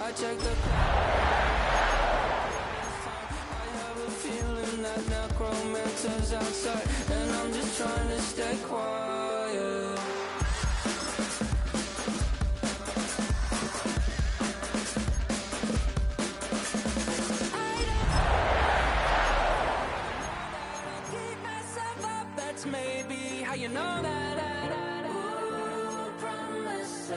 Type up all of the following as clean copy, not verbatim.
I check the I have a feeling that necromancer's outside, and I'm just trying to stay quiet. Maybe how you know that. Ooh, promises.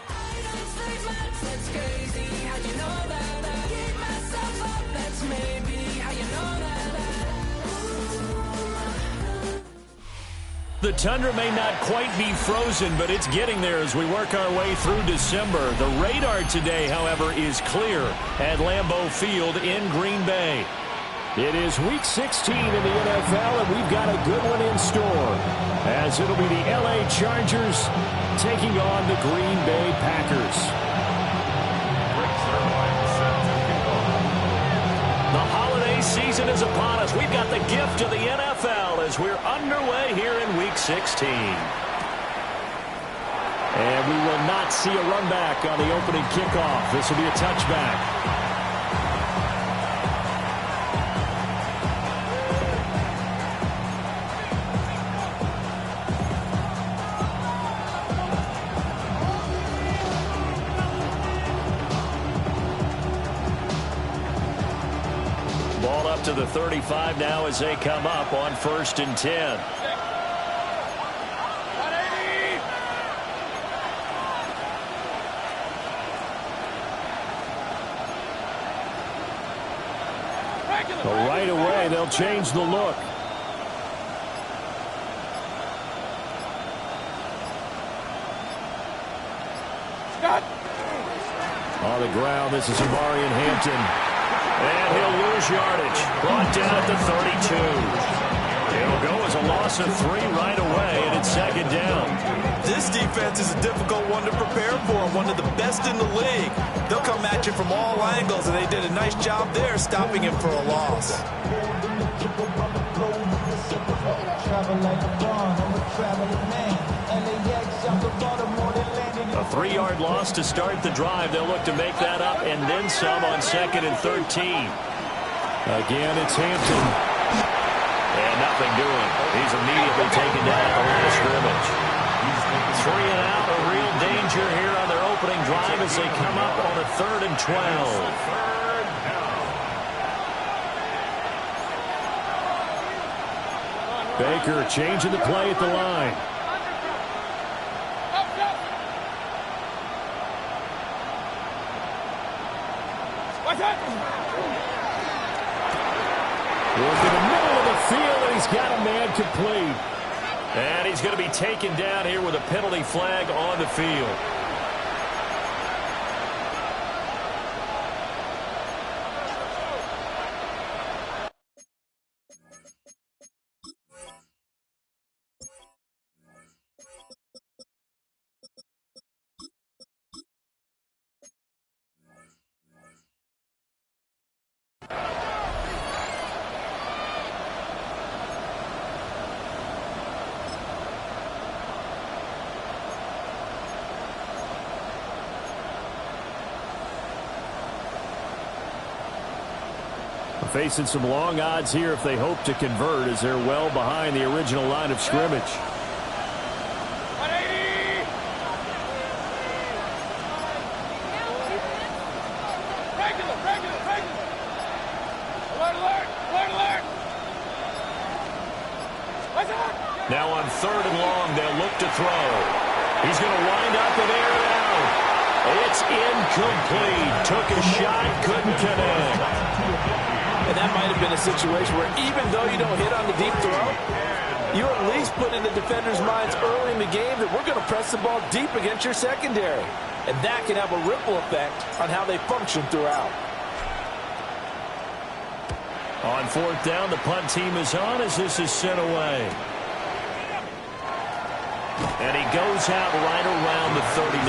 I don't sleep much, that's crazy. How you know that? I keep myself up, that's maybe how you know that. The tundra may not quite be frozen, but it's getting there as we work our way through December. The radar today, however, is clear at Lambeau Field in Green Bay. It is Week 16 in the NFL, and we've got a good one in store, as it'll be the LA Chargers taking on the Green Bay Packers. The holiday season is upon us. We've got the gift of the NFL as we're underway here in Week 16. And we will not see a run back on the opening kickoff. This will be a touchback. To the 35 now as they come up on 1st and 10. Well, right away, they'll change the look. On the ground, this is Amarian Hampton. And he'll lose yardage. Brought down at the 32. It'll go as a loss of 3 right away, and it's 2nd down. This defense is a difficult one to prepare for, one of the best in the league. They'll come at you from all angles, and they did a nice job there stopping him for a loss. A 3-yard loss to start the drive. They'll look to make that up and then some on 2nd and 13. Again, it's Hampton. And nothing doing. He's immediately taken down at the line of scrimmage. 3 and out, a real danger here on their opening drive as they come up on a 3rd and 12. Baker changing the play at the line. Look in the middle of the field, and he's got a man complete. And he's going to be taken down here with a penalty flag on the field. Facing some long odds here if they hope to convert, as they're well behind the original line of scrimmage. Now on 3rd and long, they'll look to throw. He's going to wind up and air it out. It's incomplete. Took a shot, couldn't connect. And that might have been a situation where even though you don't hit on the deep throw, you at least put in the defenders' minds early in the game that we're going to press the ball deep against your secondary. And that can have a ripple effect on how they function throughout. On 4th down, the punt team is on as this is sent away. And he goes out right around the 39.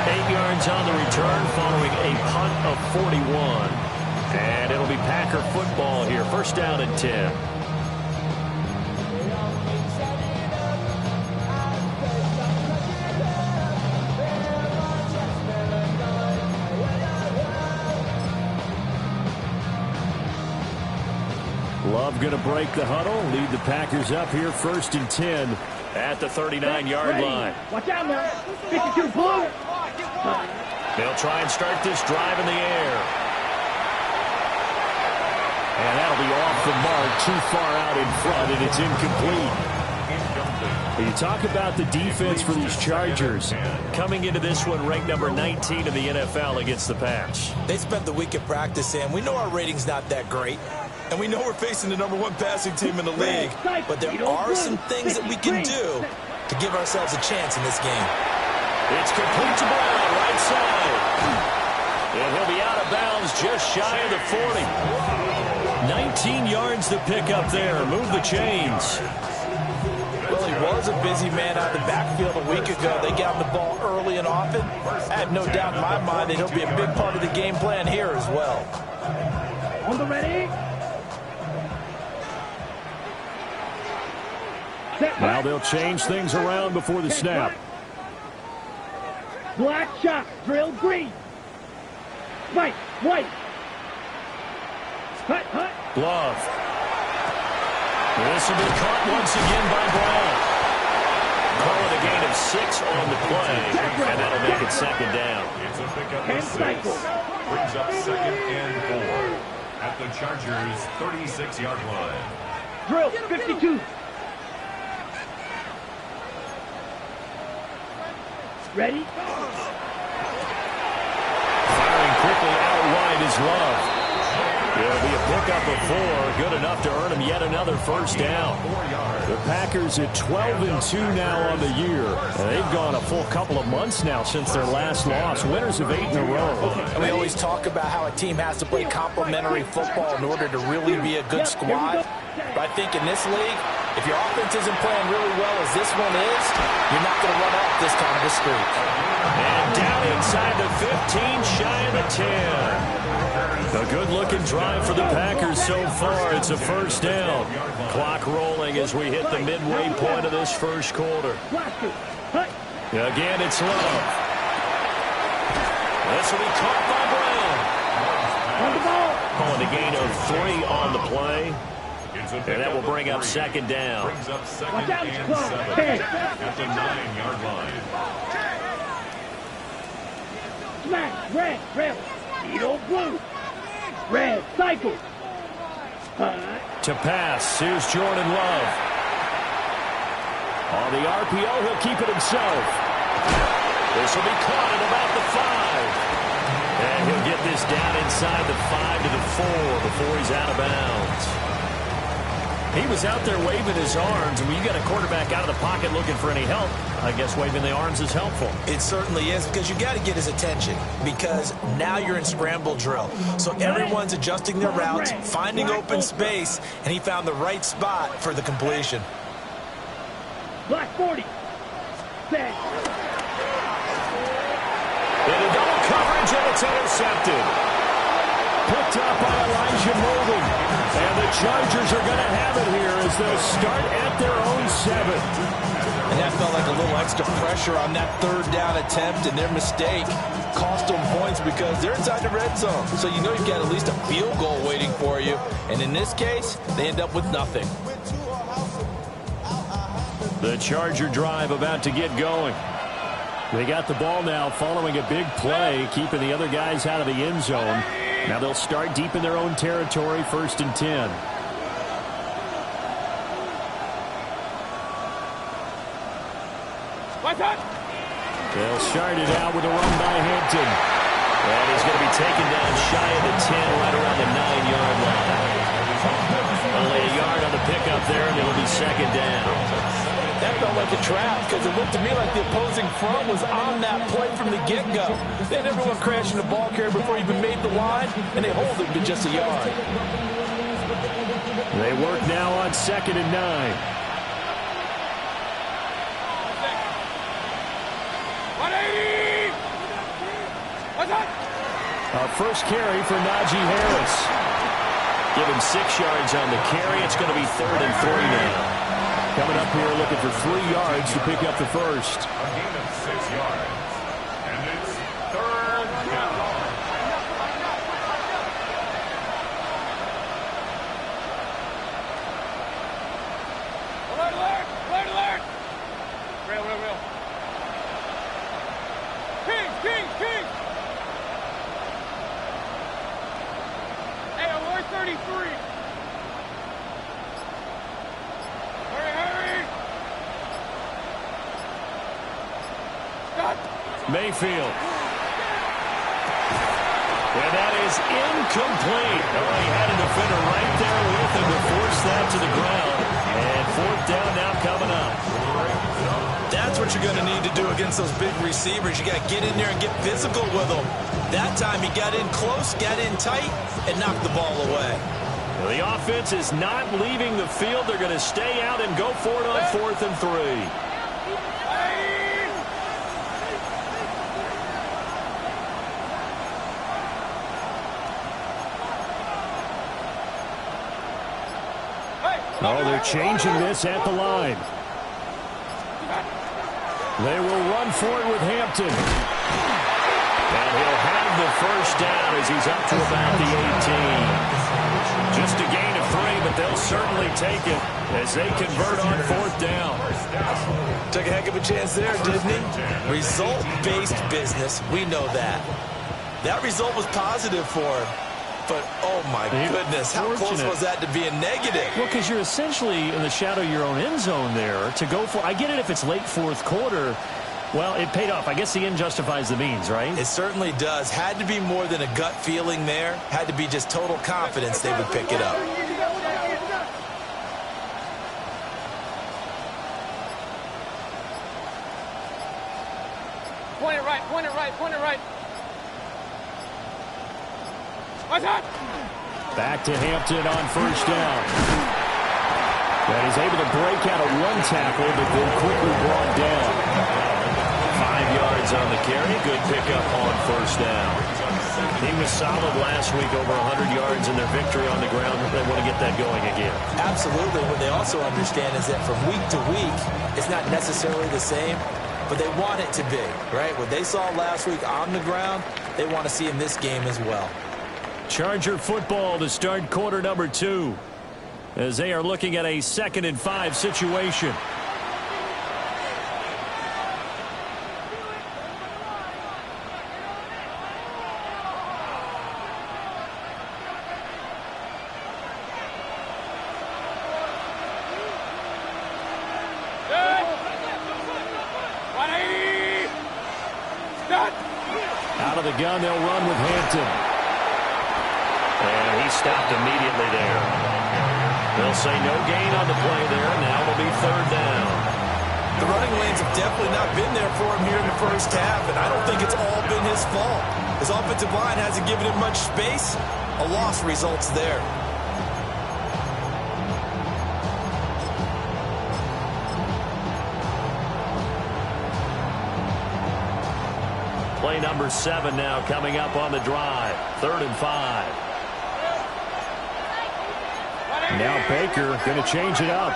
8 yards on the return following a punt of 41. And it'll be Packer football here. 1st down and 10. Love going to break the huddle, lead the Packers up here 1st and 10 at the 39-yard line. Watch out now. 52 blue. They'll try and start this drive in the air. And that'll be off the mark, too far out in front, and it's incomplete. You talk about the defense for these Chargers. Coming into this one, ranked number 19 in the NFL against the pass. They spent the week at practice, Sam. We know our rating's not that great. And we know we're facing the #1 passing team in the league. But there are some things that we can do to give ourselves a chance in this game. It's complete to Brown, right side. And he'll be out of bounds just shy of the 40. 19 yards to pick up there. Move the chains. Well, he was a busy man out of the backfield a week ago. They got him the ball early and often. I have no doubt in my mind that he'll be a big part of the game plan here as well. On the ready. Now they'll change things around before the snap. Black shot, drill green. White, white. Hut, hut. Glove. This will be caught once again by Brown. Calling a gain of 6 on the play, and that'll make it 2nd down. It's a pickup of 6. Brings up 2nd and 4 at the Chargers' 36-yard line. Drill, 52. Ready? Firing quickly out wide is Love. It'll be a pickup of 4, good enough to earn him yet another 1st down. The Packers at 12-2 now on the year. And they've gone a full couple of months now since their last loss. Winners of 8 in a row. And we always talk about how a team has to play complementary football in order to really be a good squad. But I think in this league, if your offense isn't playing really well as this one is, you're not going to run off this kind of a streak. And down inside the 15, shy of the 10. A good-looking drive for the Packers so far. It's a 1st down. Clock rolling as we hit the midway point of this 1st quarter. Again, it's Love. This will be caught by Brown. On the ball. Calling a gain of 3 on the play. And that will bring up 2nd down. Brings up 2nd and 7 at the 9-yard line. Smash, red, red, needle blue. Red, cycle. To pass, here's Jordan Love. On the RPO, he'll keep it himself. This will be caught at about the 5. And he'll get this down inside the 5 to the 4 before he's out of bounds. He was out there waving his arms, and when you got a quarterback out of the pocket looking for any help, I guess waving the arms is helpful. It certainly is, because you got to get his attention, because now you're in scramble drill. So everyone's adjusting their routes, finding open space, and he found the right spot for the completion. Black 40. Set. Into double coverage, and it's intercepted. Picked up by Elijah Molden. And the Chargers are going to have it here as they'll start at their own 7. And that felt like a little extra pressure on that 3rd down attempt, and their mistake cost them points because they're inside the red zone. So you know you've got at least a field goal waiting for you. And in this case, they end up with nothing. The Charger drive about to get going. They got the ball now following a big play, keeping the other guys out of the end zone. Now they'll start deep in their own territory, 1st and 10. They'll start it out with a run by Hampton. And he's going to be taken down shy of the 10, right around the 9-yard line. Only a yard on the pickup there, and it'll be 2nd down. That felt like a trap, because it looked to me like the opposing front was on that play from the get-go. They had everyone crashing the ball carrier before he even made the line, and they hold him to just a yard. They work now on 2nd and 9. A first carry for Najee Harris. Give him 6 yards on the carry. It's going to be 3rd and 3 now. Coming up here looking for 3 yards to pick up the 1st. A gain of 6 yards. And it's 3rd down. Real. Kings! Hey, alert 33. Hurry! Stop. Mayfield. And that is incomplete. Oh, he had a defender right there with him to force that to the ground. And fourth down now coming up. That's what you're going to need to do against those big receivers. You got to get in there and get physical with them. That time he got in close, got in tight, and knocked the ball away. Well, the offense is not leaving the field. They're going to stay out and go for it on 4th and 3. Oh, they're changing this at the line. They will run for it with Hampton. And he'll have the first down as he's up to about the 18. Just a gain of 3, but they'll certainly take it as they convert on 4th down. Took a heck of a chance there, didn't he? Result-based business, we know that. That result was positive for him. But, oh, my goodness, how close was that to being negative? Well, because you're essentially in the shadow of your own end zone there to go for. I get it if it's late 4th quarter. Well, it paid off. I guess the end justifies the means, right? It certainly does. Had to be more than a gut feeling there. Had to be just total confidence they would pick it up. Point it right. Back to Hampton on 1st down. And he's able to break out of 1 tackle, but then quickly brought down. 5 yards on the carry. Good pickup on 1st down. He was solid last week, over 100 yards in their victory on the ground. They want to get that going again. Absolutely. What they also understand is that from week to week, it's not necessarily the same, but they want it to be, right? What they saw last week on the ground, they want to see in this game as well. Charger football to start quarter number 2 as they are looking at a 2nd and 5 situation. Out of the gun, they'll run with Hampton. And he stopped immediately there. They'll say no gain on the play there. Now it'll be 3rd down. The running lanes have definitely not been there for him here in the first half, and I don't think it's all been his fault. His offensive line hasn't given him much space. A loss results there. Play number 7 now coming up on the drive. 3rd and 5. Now Baker going to change it up.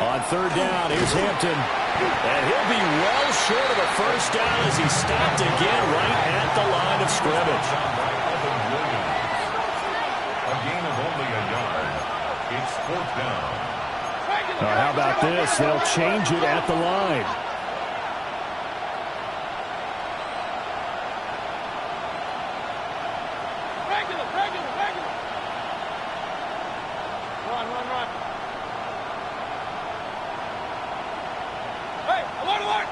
On 3rd down, here's Hampton. And he'll be well short of the first down as he stopped again right at the line of scrimmage. A gain of only a yard. It's 4th down. How about this? They'll change it at the line. Run. Hey, alert!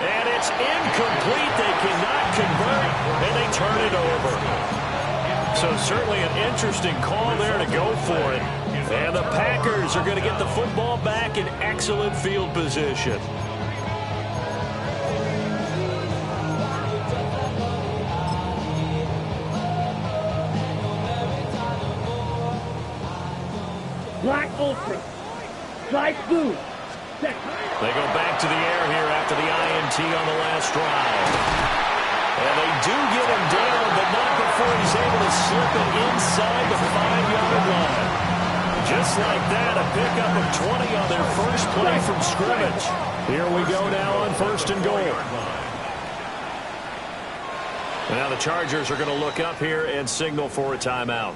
And it's incomplete. They cannot convert, and they turn it over. So certainly an interesting call there to go for it. And the Packers are going to get the football back in excellent field position. Black ultra. Light blue. They go back to the air here after the INT on the last drive. And they do get him down, but not before he's able to slip it inside the 5-yard line. Just like that, a pickup of 20 on their first play from scrimmage. Here we go now on 1st and goal. And now the Chargers are going to look up here and signal for a timeout.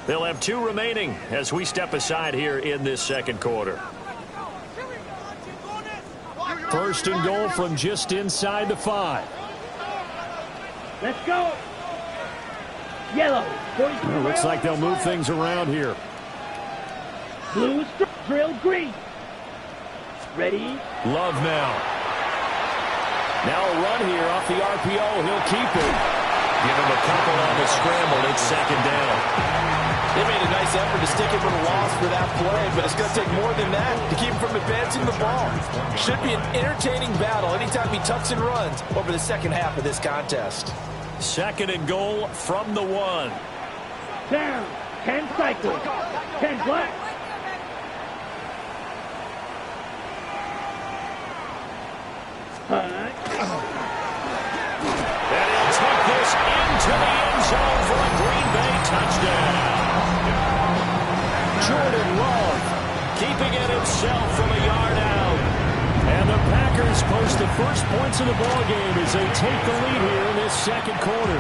They'll have 2 remaining as we step aside here in this second quarter. First and goal from just inside the 5. Let's go. Yellow. Well, looks like they'll move things around here. Blue drill green. Ready? Love now. Now a run here off the RPO. He'll keep it. Give him a couple on the scramble. It's second down. They made a nice effort to stick him with a loss for that play, but it's going to take more than that to keep him from advancing the ball. Should be an entertaining battle anytime he tucks and runs over the second half of this contest. Second and goal from the 1. Down. 10 cycles. 10 black. And he'll take this into the end zone for a Green Bay touchdown. Jordan Love keeping it himself from a yard out. And the Packers post the first points of the ballgame as they take the lead here in this second quarter.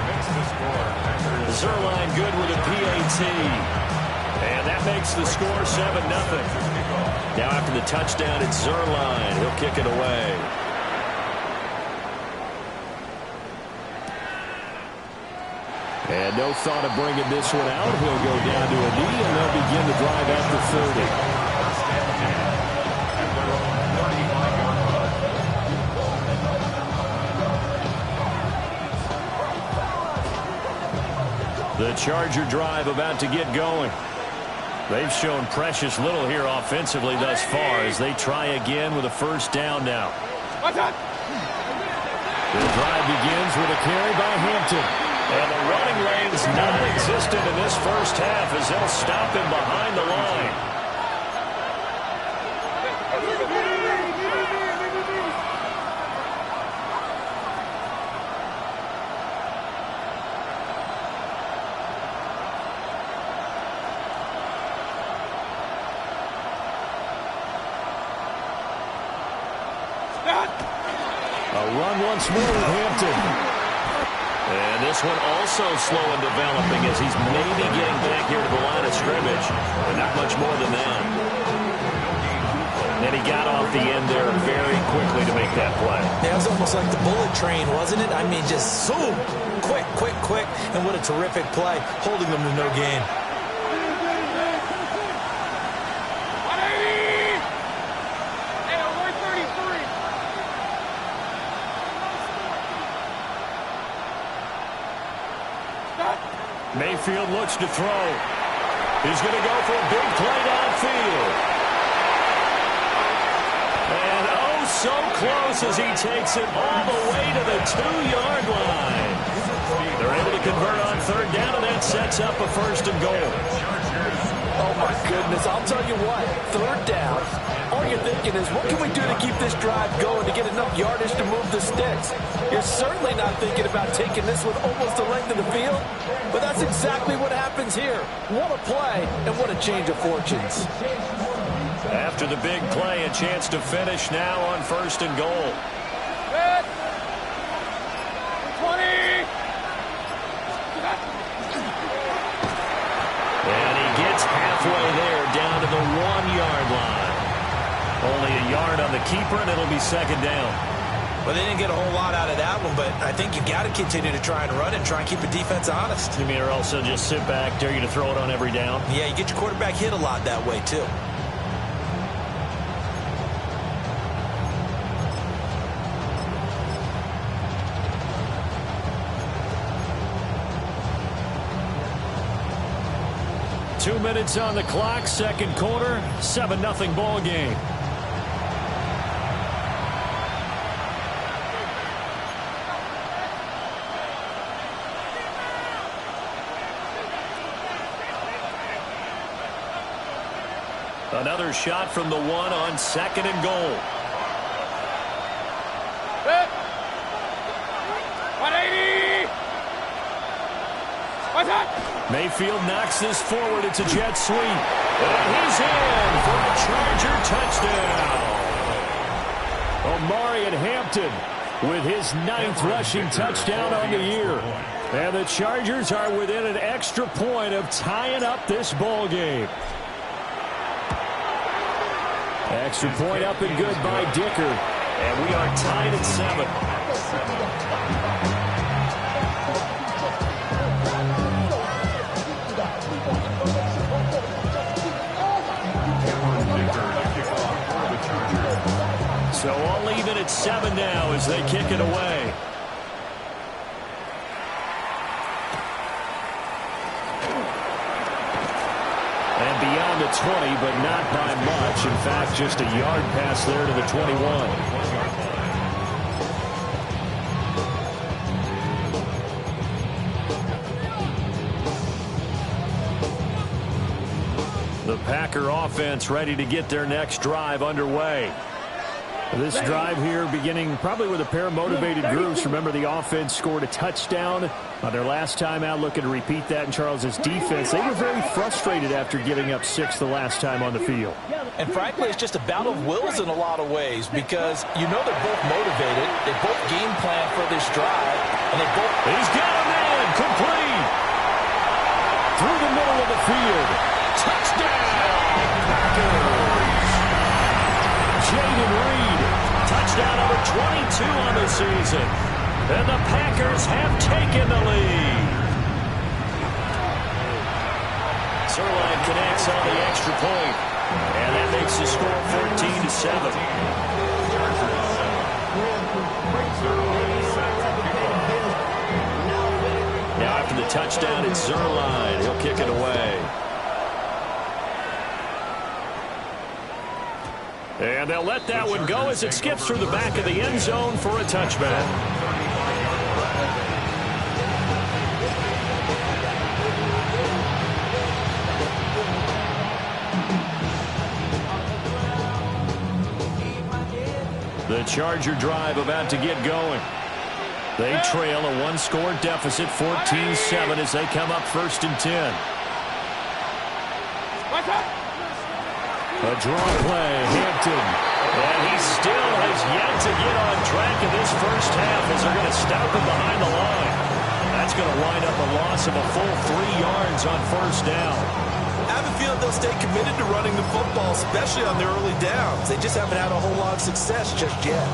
Zerline good with a PAT. And that makes the score 7-0. Now after the touchdown, it's Zerline. He'll kick it away. And no thought of bringing this one out. He'll go down to a knee, and they'll begin the drive at the 30. The Charger drive about to get going. They've shown precious little here offensively thus far as they try again with a first down now. The drive begins with a carry by Hampton. And the running lane's non-existent in this first half as they'll stop him behind the line. A run once more with Hampton. And this one also slow in developing as he's maybe getting back here to the line of scrimmage, but not much more than that. And he got off the end there very quickly to make that play. Yeah, it was almost like the bullet train, wasn't it? I mean, just zoom, quick, quick, quick, and what a terrific play, holding them to no gain. Mayfield looks to throw. He's going to go for a big play downfield. And oh, so close as he takes it all the way to the 2-yard line. They're able to convert on third down, and that sets up a first and goal. Oh, my goodness. I'll tell you what, third down, all you're thinking is, what can we do to keep this drive going to get enough yardage to move the sticks? You're certainly not thinking about taking this with almost the length of the field, but that's exactly what happens here. What a play, and what a change of fortunes. After the big play, a chance to finish now on first and goal. 20. And he gets halfway there down to the 1-yard line. Only a yard on the keeper, and it'll be second down. Well, they didn't get a whole lot out of that one, but I think you got to continue to try and run and try and keep the defense honest. You mean, or also just sit back, dare you to throw it on every down? Yeah, you get your quarterback hit a lot that way, too. Two minutes on the clock, second quarter, 7-0 ball game. Another shot from the 1 on second and goal. 180. What's that? Mayfield knocks this forward. It's a jet sweep. And he's in for a Charger touchdown. Omari and Hampton with his 9th rushing touchdown on the year. And the Chargers are within an extra point of tying up this ball game. Extra point up and good by Dicker. And we are tied at 7. So all even at 7 now as they kick it away. And beyond the 20, but not by much. In fact, just a yard pass there to the 21. The Packer offense ready to get their next drive underway. This drive here beginning probably with a pair of motivated groups. Remember, the offense scored a touchdown on their last time out. Looking to repeat that in Charles's defense. They were very frustrated after giving up 6 the last time on the field. And frankly, it's just a battle of wills in a lot of ways because you know they're both motivated. They both game plan for this drive. And they both... He's got a man complete. Through the middle of the field. Touchdown, Packers. Jaden Reed, touchdown number 22 on the season. And the Packers have taken the lead. Zerline connects on the extra point. And that makes the score 14-7. Now after the touchdown, it's Zerline. He'll kick it away. And they'll let that one go as it skips through the back of the end zone for a touchback. The Charger drive about to get going. They trail a one-score deficit, 14-7, as they come up 1st and 10. A draw play, Hampton. And he still has yet to get on track in this first half as they're going to stop him behind the line. That's going to wind up a loss of a full 3 yards on 1st down. I have a feeling they'll stay committed to running the football, especially on their early downs. They just haven't had a whole lot of success just yet.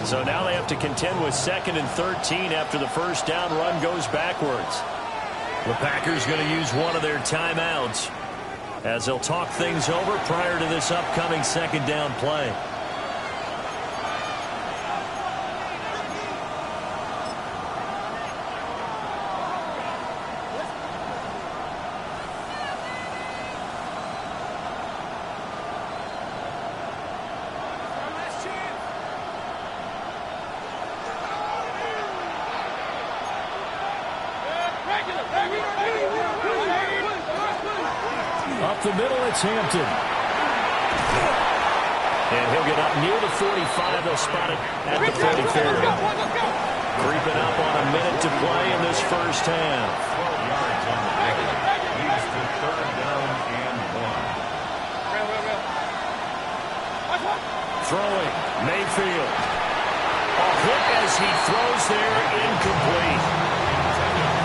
So now they have to contend with 2nd and 13 after the 1st down run goes backwards. The Packers going to use one of their timeouts as they'll talk things over prior to this upcoming 2nd down play. Up the middle, it's Hampton. And he'll get up near the 45. They'll spot it at the 43rd. Creeping up on a minute to play in this first half. 12 yards on the play. Leads to 3rd down and 1. Throwing, Mayfield. A hit as he throws there, incomplete.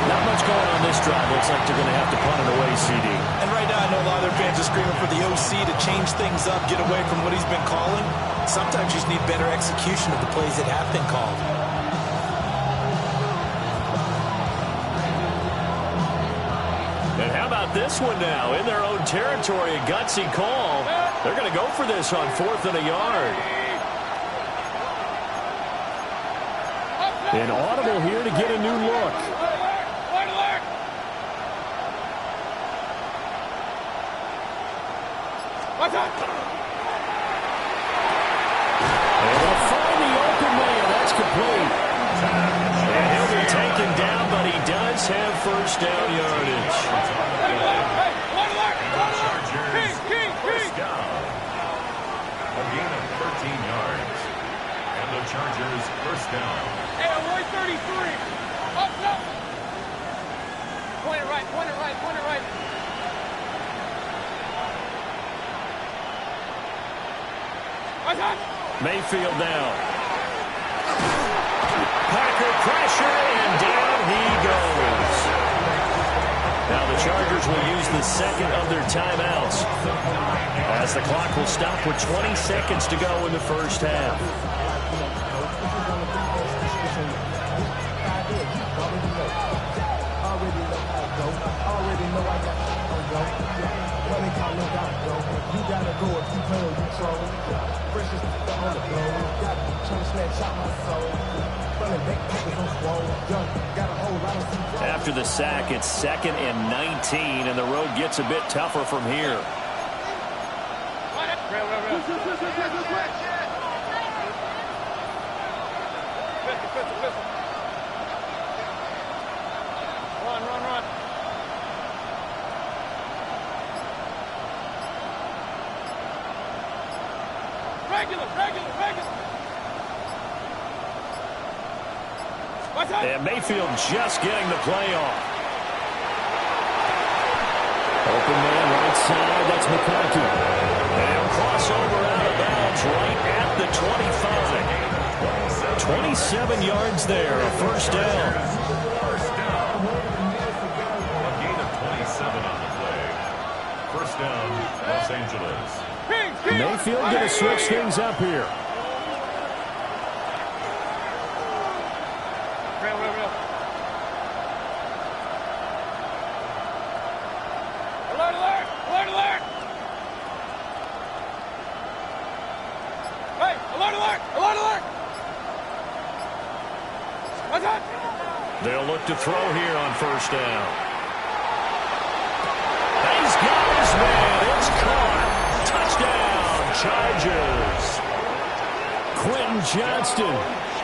Not much going on this drive. Looks like they're going to have to punt it away, CD. And right now, I know a lot of their fans are screaming for the OC to change things up, get away from what he's been calling. Sometimes you just need better execution of the plays that have been called. And how about this one now? In their own territory, a gutsy call. They're going to go for this on 4th and a yard. An audible here to get a new look. And they'll find the open man. That's complete. And he'll be taken down, but he does have 1st down yardage. Chargers, 1st down. A gain of 13 yards. And the Chargers 1st down. Hey, 133. Up. Mayfield down. Packer pressure, and down he goes. Now the Chargers will use the second of their timeouts, as the clock will stop with 20 seconds to go in the first half. After the sack, it's 2nd and 19, and the road gets a bit tougher from here. Run. Regular. And Mayfield just getting the play off. Open man right side, that's McCarthy. And crossover out of bounds right at the 25. 27 yards there, a first down. A gain of 27 on the play. First down, Los Angeles. Mayfield going to switch things up here. Alert! Hey, alert! What's that? They'll look to throw here on first down. He's got his man. It's caught. Touchdown, Chargers. Quentin Johnston,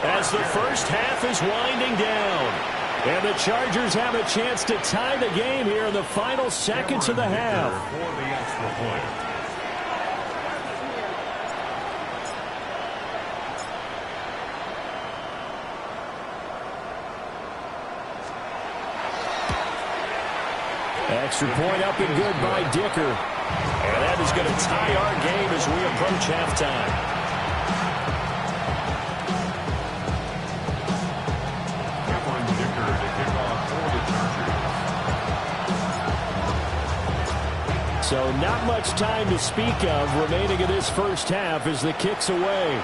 as the first half is winding down. And the Chargers have a chance to tie the game here in the final seconds of the half. For the extra point. Extra point up and good by Dicker. And that is going to tie our game as we approach halftime. So not much time to speak of remaining in this first half as the kick's away.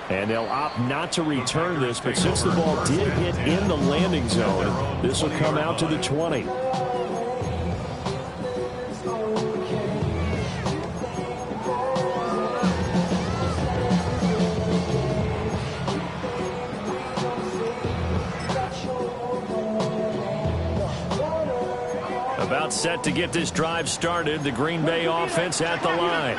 And they'll opt not to return this, but since the ball did hit in the landing zone, this will come out to the 20. About set to get this drive started. The Green Bay offense at the line.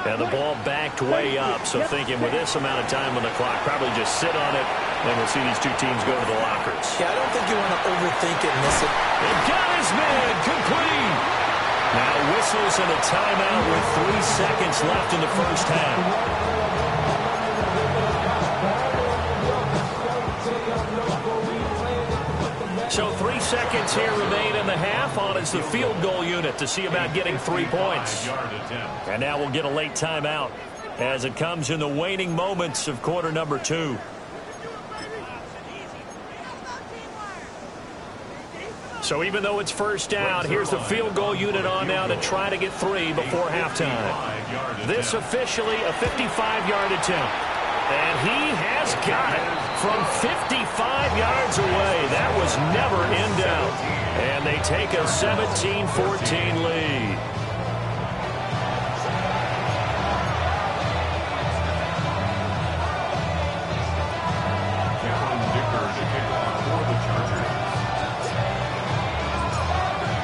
And the ball backed way up, so thinking with this amount of time on the clock, probably just sit on it, and we'll see these two teams go to the lockers. Yeah, I don't think you want to overthink it and miss it. And got his man, complete. Now whistles and a timeout with 3 seconds left in the first half. So 3 seconds here remain in the half. On is the field goal unit to see about getting 3 points. And now we'll get a late timeout as it comes in the waning moments of quarter number 2. So even though it's first down, here's the field goal unit on now to try to get 3 before halftime. This officially a 55-yard attempt. And he has got it from 55 yards away. That was never in doubt. And they take a 17-14 lead.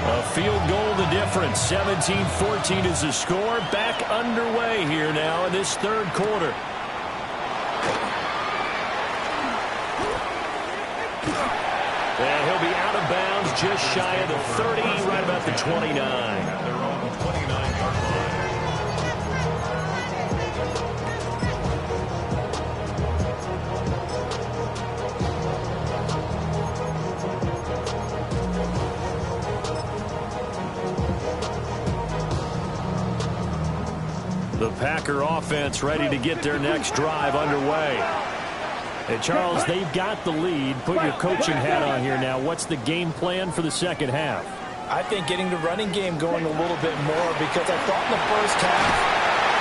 A field goal the difference. 17-14 is the score. Back underway here now in this third quarter. And he'll be out of bounds just shy of the 30, right about the 29. At their own 29-yard line. Packer offense ready to get their next drive underway. And Charles, they've got the lead. Put your coaching hat on here now. What's the game plan for the second half? I think getting the running game going a little bit more, because I thought in the first half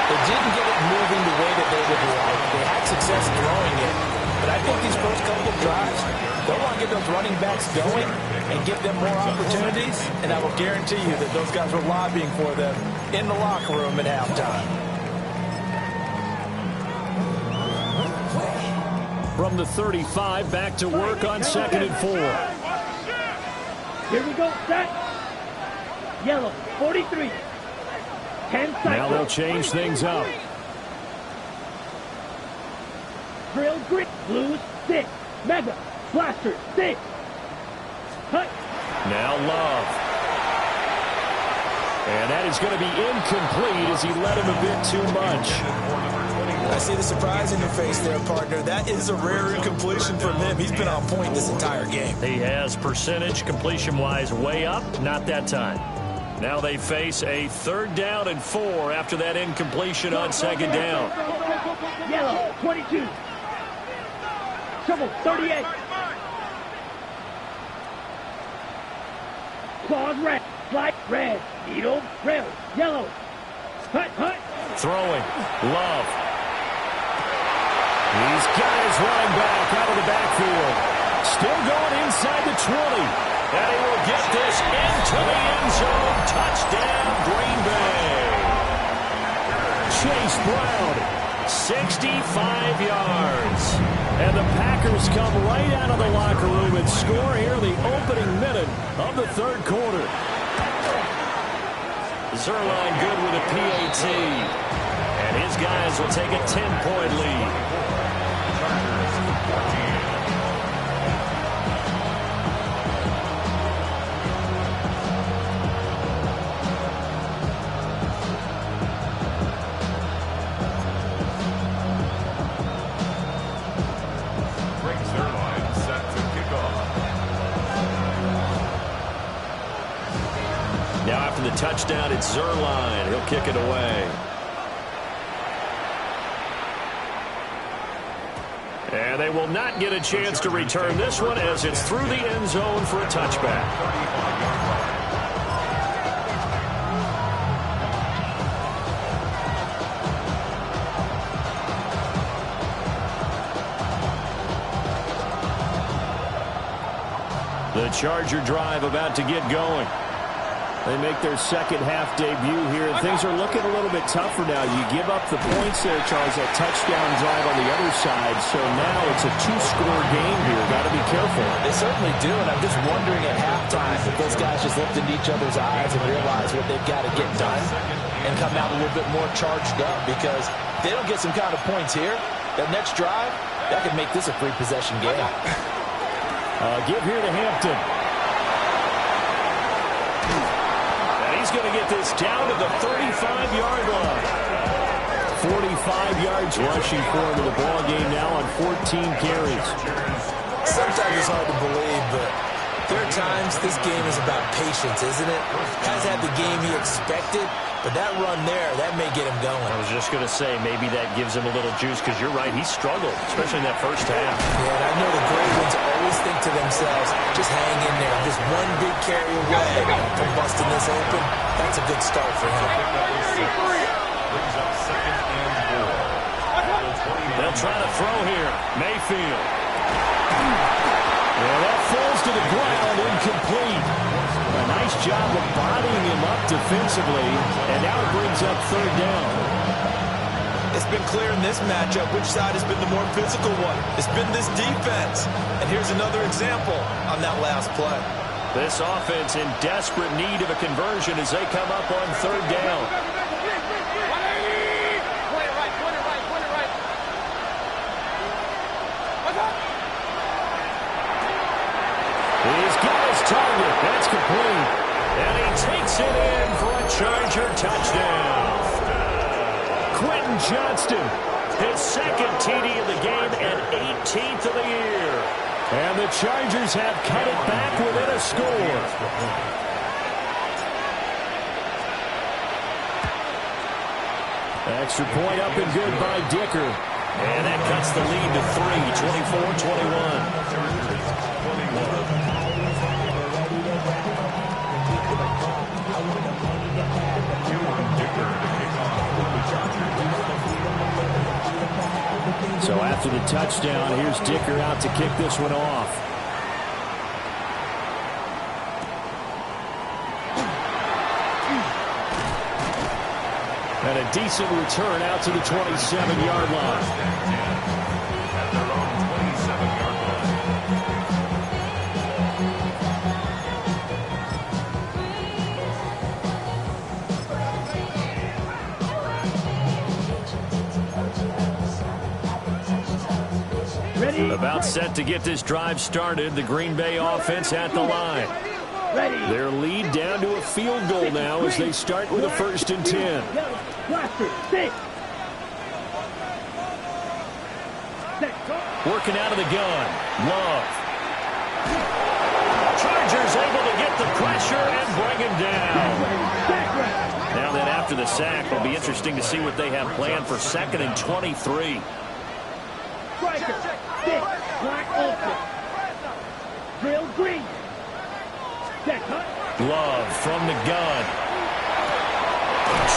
they didn't get it moving the way that they would like. They had success throwing it. But I think these first couple of drives, they'll want to get those running backs going and give them more opportunities. And I will guarantee you that those guys were lobbying for them in the locker room at halftime. From the 35, back to work on 2nd and 4. Here we go, set. Yellow, 43. 10 seconds. Now they'll change things up. Drill green, blues, 6. Mega, blaster, 6. Cut. Now Love. And that is going to be incomplete as he led him a bit too much. I see the surprise in your face there, partner. That is a rare incompletion from him. He's been on point this entire game. He has percentage completion-wise way up. Not that time. Now they face a 3rd down and 4 after that incompletion on 2nd down. Yellow, 22. Trouble, 38. Claws red, flag red, needle, rail, yellow. Hut, hut. Throwing, Love. He's got his running back out of the backfield. Still going inside the 20. And he will get this into the end zone. Touchdown, Green Bay. Chase Brown, 65 yards. And the Packers come right out of the locker room and score here in the opening minute of the 3rd quarter. Zerline good with a PAT. And his guys will take a 10-point lead. The touchdown, it's Zerline. He'll kick it away. And they will not get a chance to return this one as it's through the end zone for a touchback. The Charger drive about to get going. They make their second half debut here, and things are looking a little bit tougher now. You give up the points there, Charles, that touchdown drive on the other side, so now it's a 2-score game here. Got to be careful. They certainly do, and I'm just wondering at halftime if those guys just looked into each other's eyes and realize what they've got to get done and come out a little bit more charged up, because if they don't get some kind of points here, that next drive, that could make this a 3-possession game. Give here to Hampton. He's going to get this down to the 35-yard line. 45 yards rushing for him in the ball game now on 14 carries. Sometimes it's hard to believe, but there are times this game is about patience, isn't it? Has had the game he expected, but that run there, that may get him going. I was just going to say, maybe that gives him a little juice, because you're right, he struggled, especially in that first half. Yeah, and I know the great ones always think to themselves, just hang in there. Just one big carry away from busting this open. That's a good start for him. Brings up 2nd and 4. They'll try to throw here. Mayfield. Well, that falls to the ground, incomplete. A nice job of bodying him up defensively, and now it brings up 3rd down. It's been clear in this matchup which side has been the more physical one. It's been this defense. And here's another example on that last play. This offense in desperate need of a conversion as they come up on 3rd down. He's got his target. That's complete. And he takes it in for a Charger touchdown. Quentin Johnston, his 2nd TD of the game and 18th of the year. And the Chargers have cut it back within a score. Extra point up and good by Dicker. And that cuts the lead to 3, 21. So after the touchdown, here's Dicker out to kick this one off. And a decent return out to the 27-yard line. At their own 27-yard line. Ready? About set to get this drive started. The Green Bay offense at the line. Ready? Their lead down to a field goal now as they start with a 1st and 10. Blaster, 6. Working out of the gun. Love. Chargers able to get the pressure and bring him down. Now then, after the sack, it'll be interesting to see what they have planned for 2nd and 23. Striker, 6. Black ultra. Drill green. Love from the gun.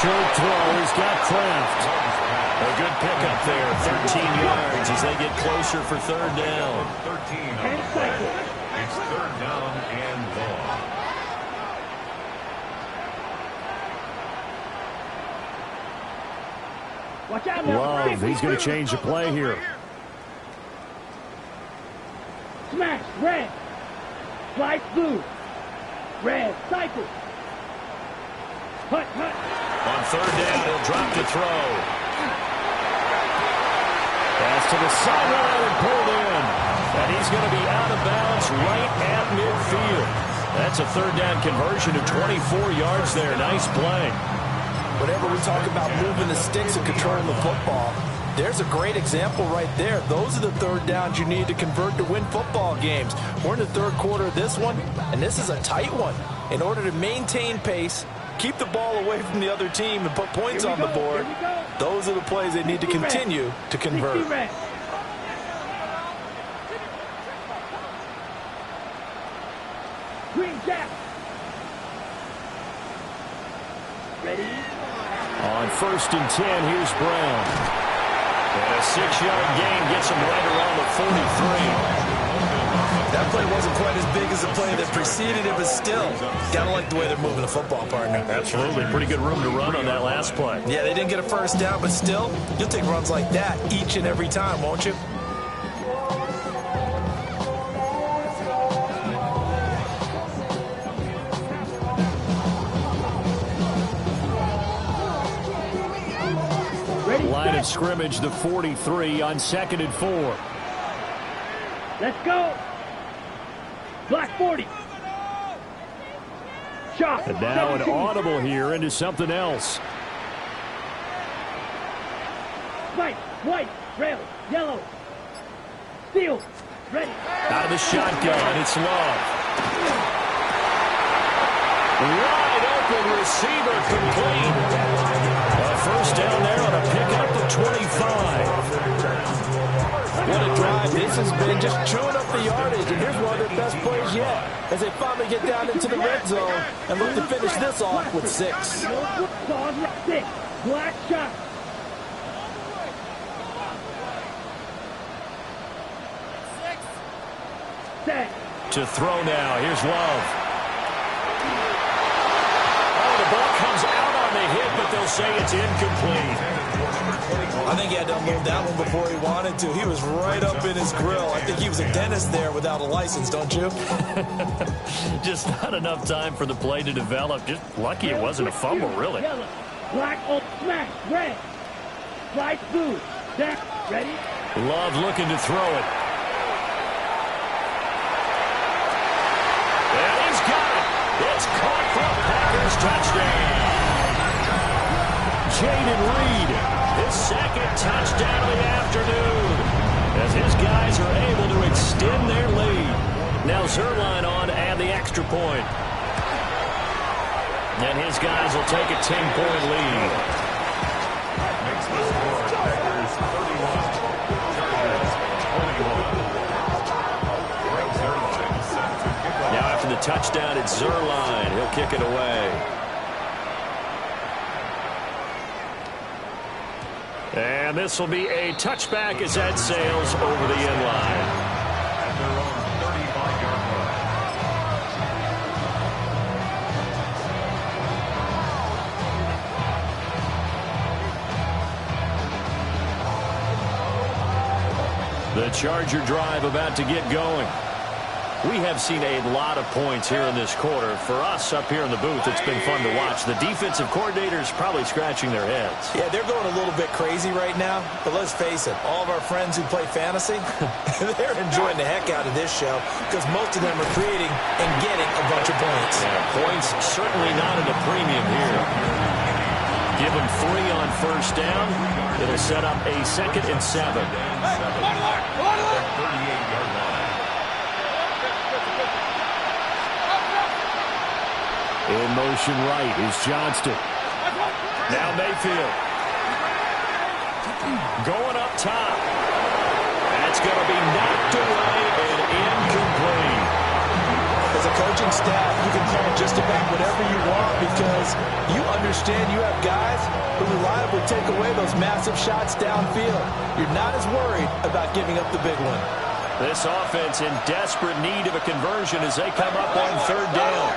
Short throw. He's got Kraft. A good pickup there. 13 yards as they get closer for 3rd down. 13 on the play. It's 3rd down and long. Watch out now. Love. He's going to change the play here. Smash, red. Slice blue. Red, cycle. Hut. On 3rd down, he'll drop to throw. Pass to the sideline and pulled in. And he's going to be out of bounds right at midfield. That's a 3rd down conversion of 24 yards there. Nice play. Whenever we talk about moving the sticks and controlling the football, there's a great example right there. Those are the 3rd downs you need to convert to win football games. We're in the 3rd quarter of this one, and this is a tight one. In order to maintain pace, keep the ball away from the other team, and put points on the board, those are the plays they need to continue to convert. Green gap. Ready? On 1st and 10, here's Brown. And a 6-yard gain gets him right around the 43. That play wasn't quite as big as the play that preceded it, but still, gotta like the way they're moving the football, partner. Absolutely. Pretty good room to run on that last play. Yeah, they didn't get a 1st down, but still, you'll take runs like that each and every time, won't you? Line of scrimmage, the 43 on 2nd and 4. Let's go. Black 40. Shot. And now 17. an audible here into something else. White, rail, yellow. Steel. Ready. Out of the shotgun, it's Love. Wide open receiver complete. A 1st down there on a pickup to 25. What a drive this has been, just chewing up the yardage, and here's one of their best plays yet as they finally get down into the red zone and look to finish this off with 6. Black shot. Set. To throw now, here's Love. Oh, the ball comes out on the hit, but they'll say it's incomplete. I think he had to unload that one before he wanted to. He was right up in his grill. I think he was a dentist there without a license, don't you? Just not enough time for the play to develop. Just lucky it wasn't a fumble, really. Yellow. Black, smash, red. Slice blue. That, ready? Love looking to throw it. And he's got it. It's caught for a Packers touchdown. Jaden Reed, his 2nd touchdown of the afternoon, as his guys are able to extend their lead. Now Zerline on to add the extra point. And his guys will take a 10-point lead. makes the score Packers 31, Chargers 21. Greg Zuerlein set to kick off. Now after the touchdown, it's Zuerlein. He'll kick it away. And this will be a touchback as that sails over the end line. At their own 35-yard line. The Charger drive about to get going. We have seen a lot of points here in this quarter. For us up here in the booth, it's been fun to watch. The defensive coordinators probably scratching their heads. Yeah, they're going a little bit crazy right now. But let's face it, all of our friends who play fantasy, they're enjoying the heck out of this show because most of them are creating and getting a bunch of points. Yeah, points certainly not at a premium here. Give them 3 on first down. It'll set up a 2nd and 7. 38-yard line. In motion right is Johnston. Now Mayfield. Going up top. That's going to be knocked away and incomplete. As a coaching staff, you can call just about whatever you want because you understand you have guys who reliably take away those massive shots downfield. You're not as worried about giving up the big one. This offense in desperate need of a conversion as they come up on 3rd down.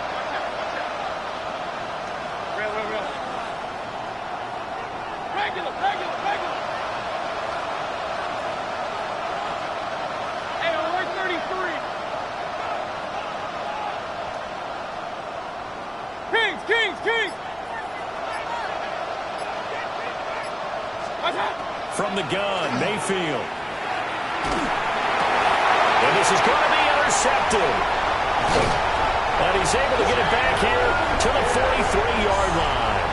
Hey, on work 33. Kings! From the gun, Mayfield. And this is going to be intercepted. And he's able to get it back here to the 43-yard line.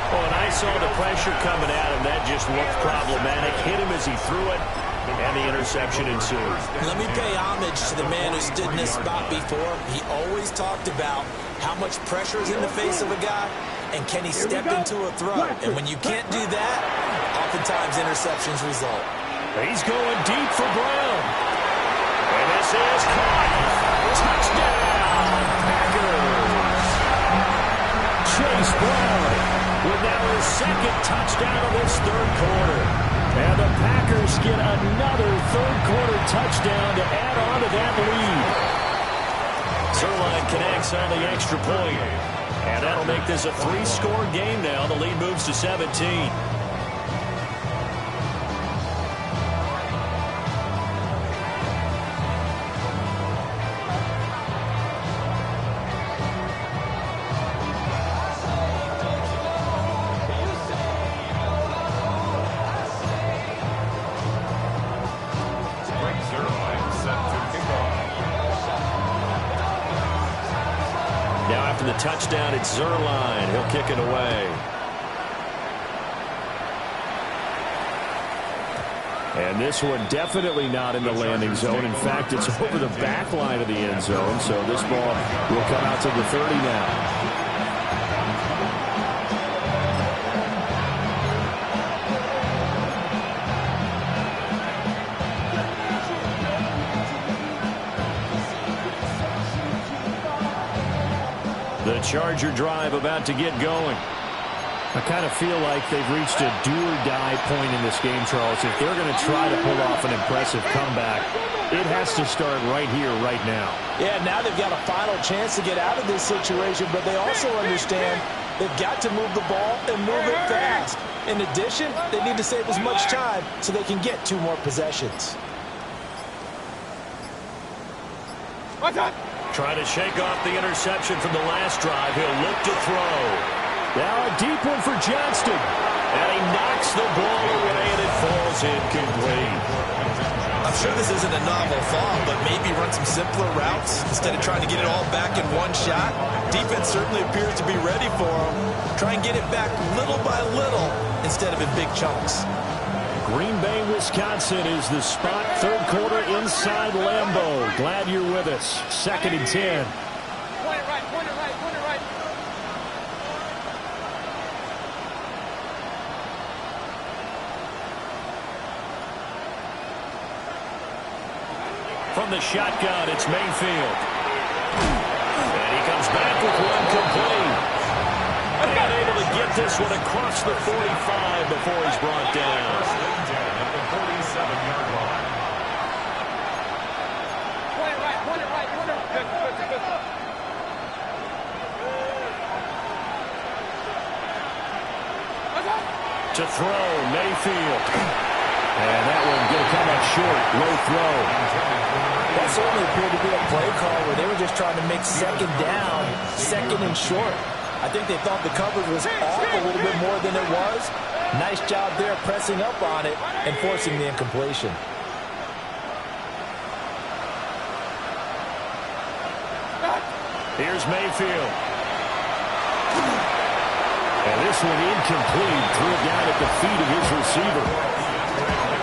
Oh, and I saw the pressure coming at him. That just looked problematic. Hit him as he threw it, and the interception ensued. Let me pay homage to the man who stood in this spot before. He always talked about how much pressure is in the face of a guy, and can he step into a throw? And when you can't do that, oftentimes interceptions result. He's going deep for Brown. And this is caught. Touchdown, Packers. Chase Brown with now his 2nd touchdown of this 3rd quarter. And the Packers get another 3rd quarter touchdown to add on to that lead. Zuerlein connects on the extra point. And that'll make this a 3-score game now. The lead moves to 17. Touchdown, it's Zuerlein. He'll kick it away. And this one definitely not in the landing zone. In fact, it's over the back line of the end zone. So this ball will come out to the 30 now. The Charger drive about to get going. I kind of feel like they've reached a do-or-die point in this game, Charles. If they're going to try to pull off an impressive comeback, it has to start right here, right now. Yeah, now they've got a final chance to get out of this situation, but they also understand they've got to move the ball and move it fast. In addition, they need to save as much time so they can get 2 more possessions. Trying to shake off the interception from the last drive. He'll look to throw. Now a deep one for Johnston. And he knocks the ball away, and it falls incomplete. I'm sure this isn't a novel thought, but maybe run some simpler routes instead of trying to get it all back in one shot. Defense certainly appears to be ready for him. Try and get it back little by little instead of in big chunks. Green Bay, Wisconsin is the spot. 3rd quarter inside Lambeau. Glad you're with us. 2nd and 10. Point it right. from the shotgun, it's Mayfield. And he comes back with one complete. And able to get this one across the 45 before he's brought down. At the 47-yard line. Point it right, point it right, point it right. To throw, Mayfield. And that one going to come up short. Low throw. That certainly appeared to be a play call where they were just trying to make second down, second and short. I think they thought the coverage was off a little bit more than it was. Nice job there pressing up on it and forcing the incompletion. Here's Mayfield. And this one incomplete. Threw it down at the feet of his receiver.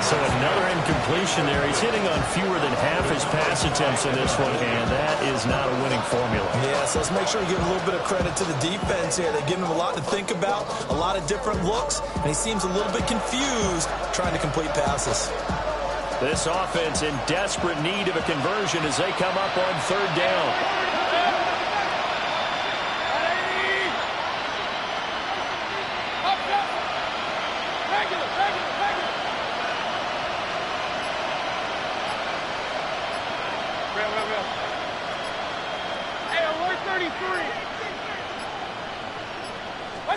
So another incompletion there. He's hitting on fewer than half his pass attempts in this one, and that is not a winning formula. Yeah, so let's make sure we give a little bit of credit to the defense here. They give him a lot to think about, a lot of different looks, and he seems a little bit confused trying to complete passes. This offense in desperate need of a conversion as they come up on third down.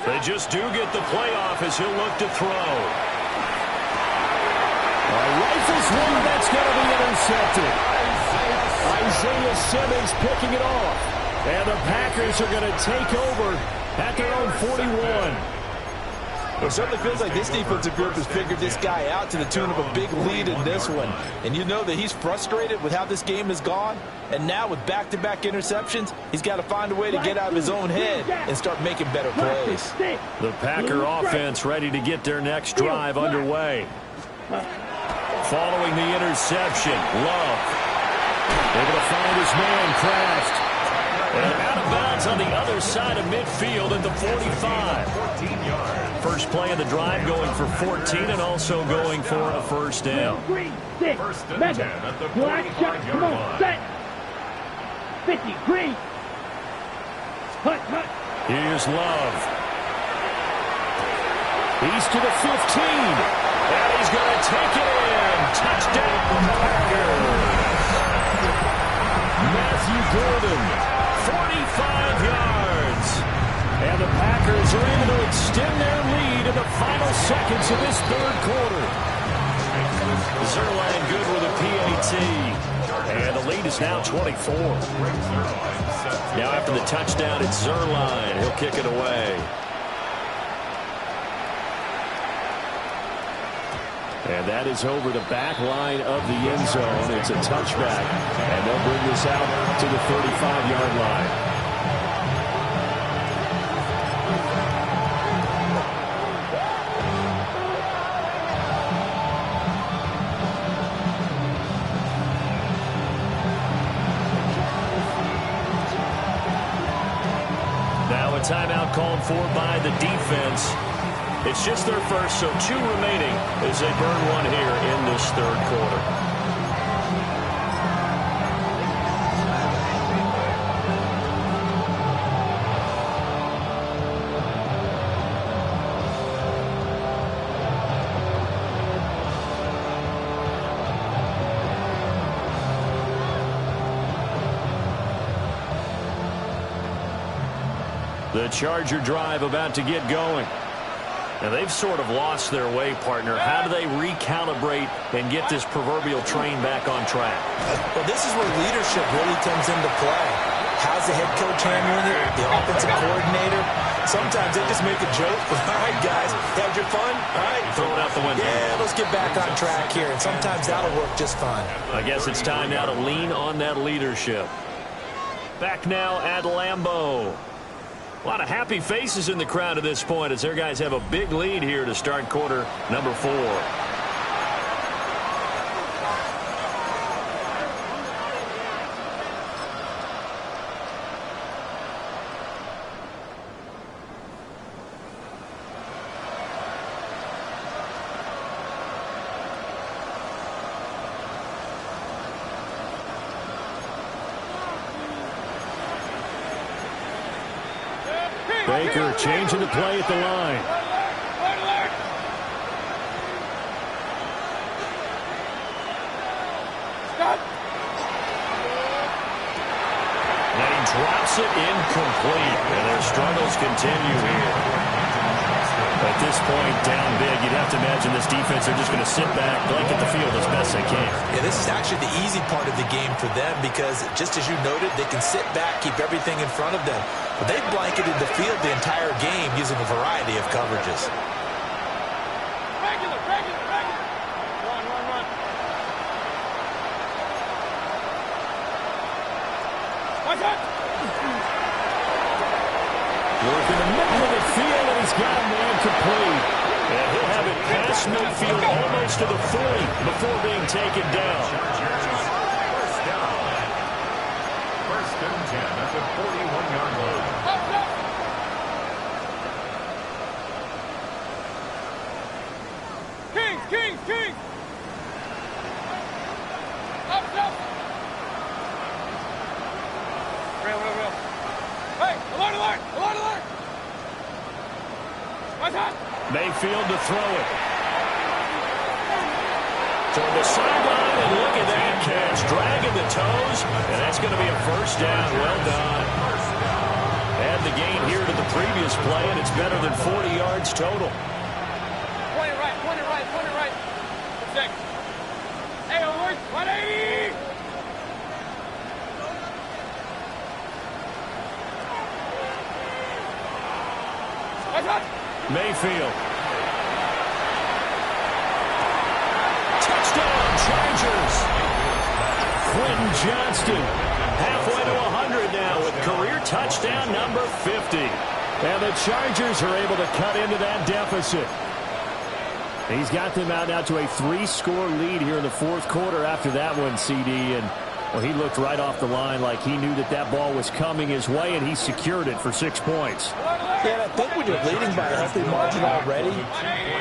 They just do get the playoff as he'll look to throw. Rifles one, that's going to be intercepted. Isaiah Simmons picking it off. And the Packers are going to take over at their own 41. It certainly feels like this defensive group has figured this guy out to the tune of a big lead in this one. And you know that he's frustrated with how this game has gone. And now with back-to-back interceptions, he's got to find a way to get out of his own head and start making better plays. The Packer offense ready to get their next drive underway. Following the interception, Love able to find his man, Kraft. And out of bounds on the other side of midfield at the 45. 14 yards. First play of the drive going for 14 and also going for a first down. Green, 6, First and Madden, 10 at the black shot, 45-yard come on, line. set. 50, green. Hut, hut. Here's Love. He's to the 15. And he's going to take it in. Touchdown, Packers. Matthew Gordon, 45 yards. And the Packers are able to extend their lead in the final seconds of this third quarter. Zerline good with a PAT. And the lead is now 24. Now after the touchdown, it's Zerline. He'll kick it away. And that is over the back line of the end zone. It's a touchback. And they'll bring this out to the 35-yard line. Now a timeout called for by the defense. It's just their first, so 2 remaining as they burn one here in this third quarter. The Charger drive about to get going. And they've sort of lost their way, partner. How do they recalibrate and get this proverbial train back on track? Well, this is where leadership really comes into play. How's the head coach handling it? The offensive coordinator? Sometimes they just make a joke. All right, guys, had your fun? All right. Throw it out the window. Yeah, let's get back on track here. And sometimes that'll work just fine. I guess it's time now to lean on that leadership. Back now at Lambeau. A lot of happy faces in the crowd at this point as their guys have a big lead here to start quarter number 4. Baker changing the play at the line. And he drops it incomplete. And their struggles continue here. At this point, down big, you'd have to imagine this defense are just going to sit back, blanket the field as best they can. Yeah, this is actually the easy part of the game for them because, just as you noted, they can sit back, keep everything in front of them. But they've blanketed the field the entire game using a variety of coverages. Regular. Run. Watch out! Working the middle of the field, and he's got a man complete. And he'll have it past midfield almost to the 40 before being taken down. First down. First and 10 at the 41-yard line. Kings! Up! Real. Hey, alert! Watch out! Mayfield to throw it. Toward the sideline, and look at that catch. Dragging the toes, and that's going to be a first down. Well done. Add the gain here to the previous play, and it's better than 40 yards total. Point it right. Check. Hey, alert! 180! Watch out! Mayfield. Touchdown, Chargers. Quentin Johnston halfway to 100 now with career touchdown number 50. And the Chargers are able to cut into that deficit. He's got them out now to a 3-score lead here in the fourth quarter after that one, CD. And well, he looked right off the line like he knew that ball was coming his way, and he secured it for 6 points. Yeah, I think when you're leading by a healthy margin already,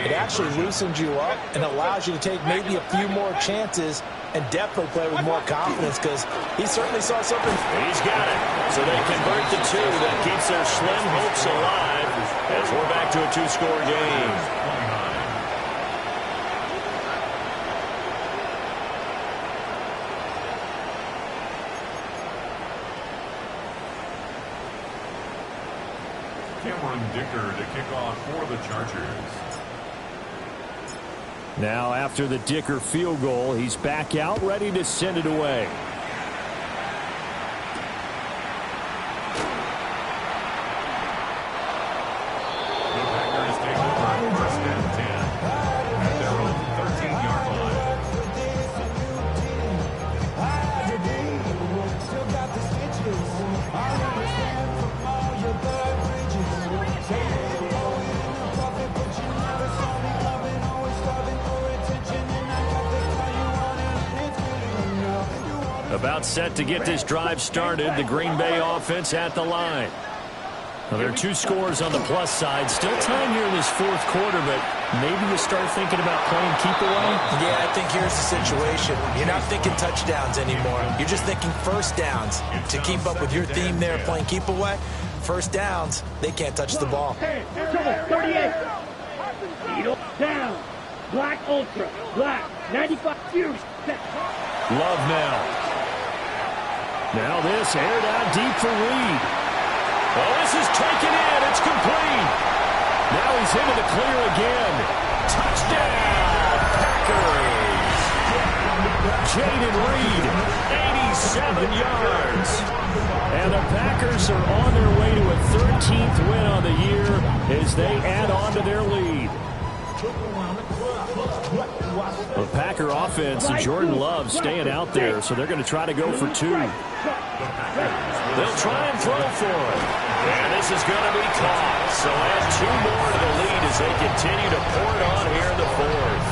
it actually loosens you up and allows you to take maybe a few more chances and definitely play with more confidence because he certainly saw something. He's got it. So they convert the 2. That keeps their slim hopes alive as we're back to a 2-score game. Dicker to kick off for the Chargers. Now after the Dicker field goal, he's back out ready to send it away. The Packers take over first and 10 at their own 13-yard line. About set to get this drive started. The Green Bay offense at the line. Well, there are 2 scores on the plus side. Still time here in this fourth quarter, but maybe you start thinking about playing keep away? Yeah, I think here's the situation. You're not thinking touchdowns anymore. You're just thinking first downs. To keep up with your theme there, playing keep away, first downs, they can't touch the ball. 38. Needle down. Black Ultra. Black. 95 Fuse. Love now. Now this aired out deep for Reed. Oh, this is taken in. It's complete. Now he's into the clear again. Touchdown, Packers. Jaden Reed, 87 yards. And the Packers are on their way to a 13th win on the year as they add on to their lead. The Packer offense and Jordan Love staying out there, so they're going to try to go for 2. They'll try and throw for it. And this is going to be caught. So add 2 more to the lead as they continue to pour it on here in the fourth.